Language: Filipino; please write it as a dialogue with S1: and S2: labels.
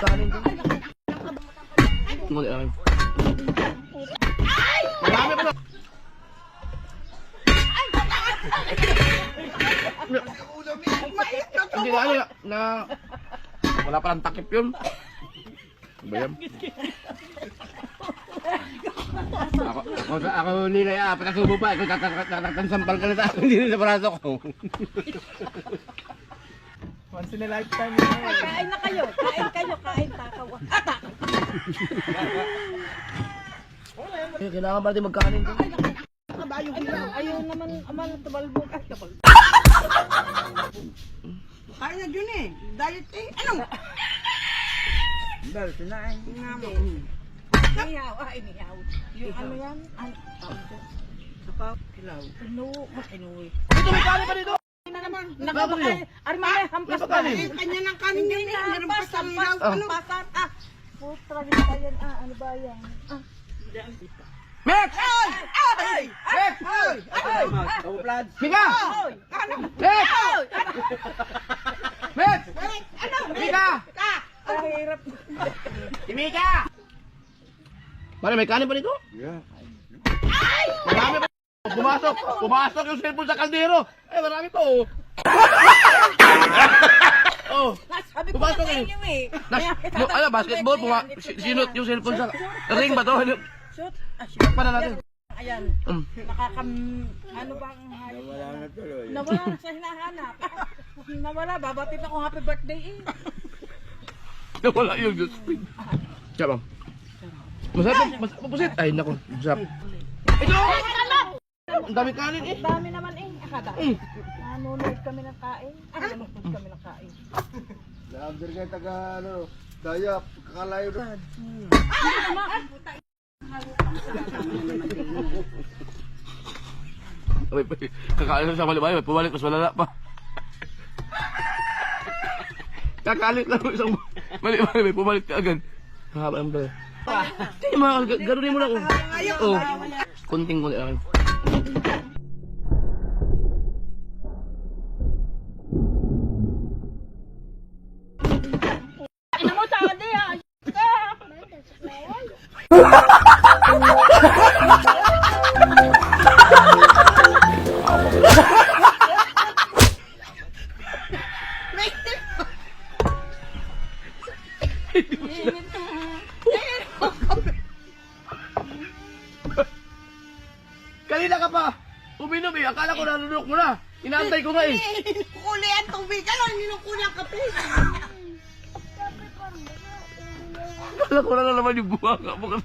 S1: magkanin ko. Ngunit lang. Marami pa na. Hindi na ano na wala palang takip yun. Bayam. Ako nilay patasubo pa. Ikaw tatansampal ka na sa akin. Hindi na sa braso ko.
S2: Once in a lifetime.
S3: Kain na kayo. Kain takaw.
S1: Kailangan ba natin magkanin ko?
S3: Ayaw naman amal tubalbog. Ay, tubalbog.
S4: Kain na dyan eh. Diet eh. Ano?
S2: Dahil sinain.
S3: Niyaw. Yung ano yan?
S4: Sapaw. Kilaw.
S3: Ano? Makinuwi.
S1: Dito may kanin pa dito!
S3: Na naman.
S1: Bakit yun?
S3: Armame, hampas pa.
S4: Eh, kanya ng kanin yun eh. Meron pa sa ilaw. Ano?
S3: Hampasan. Putra din ba yan? Ano ba yan?
S1: Mek!
S4: Ay!
S1: Mek!
S4: Ay!
S2: Kamuplad.
S1: Mika! Mek! Mek!
S4: Ano?
S1: Mika!
S3: Kahirap.
S1: Si Mika! Pare, may kanin pa dito?
S2: Yeah.
S1: Marami pa. Pumasok yung cellphone sa kaldero. Eh, marami pa oh. Oh.
S3: Sabi ko
S1: Pumasok
S3: na sa
S1: eh.
S3: inyo eh.
S1: Ano, basketball, sinot yung cellphone sa ring ba to?
S3: Shoot. Shoot.
S1: Para natin.
S3: Ayan. Ano bang hayop?
S2: Wala na tuloy.
S3: Nawala na sa hinahanap. Nawala, babatid ako happy birthday eh.
S1: Wala yung Diyos. Siya bang? Masarap, pusit. Ay, naku, masarap. Ito! Ang dami kanin eh.
S3: Dami naman eh. Akada. Nanonood kami ng kain. Nanonood kami ng kain.
S2: Lander kayo taga ano. Daya, kakalayo na.
S1: Kakain na sa malibay, may pumalik, mas malala pa. Kakalit lang isang malibay, may pumalik ka agad. Haba ang bala. Hindi, ganunin mo lang. Oh, kunting-kunti lang.
S3: Ina mo tadi ah.
S1: Kanina ka pa! Uminom eh, akala ko nalunok mo na. Inaantay ko nga eh.
S4: Kuli ang tubig. Ano? Hindi nung kuli ang kape.
S1: Akala ko na naman yung buha nga mo.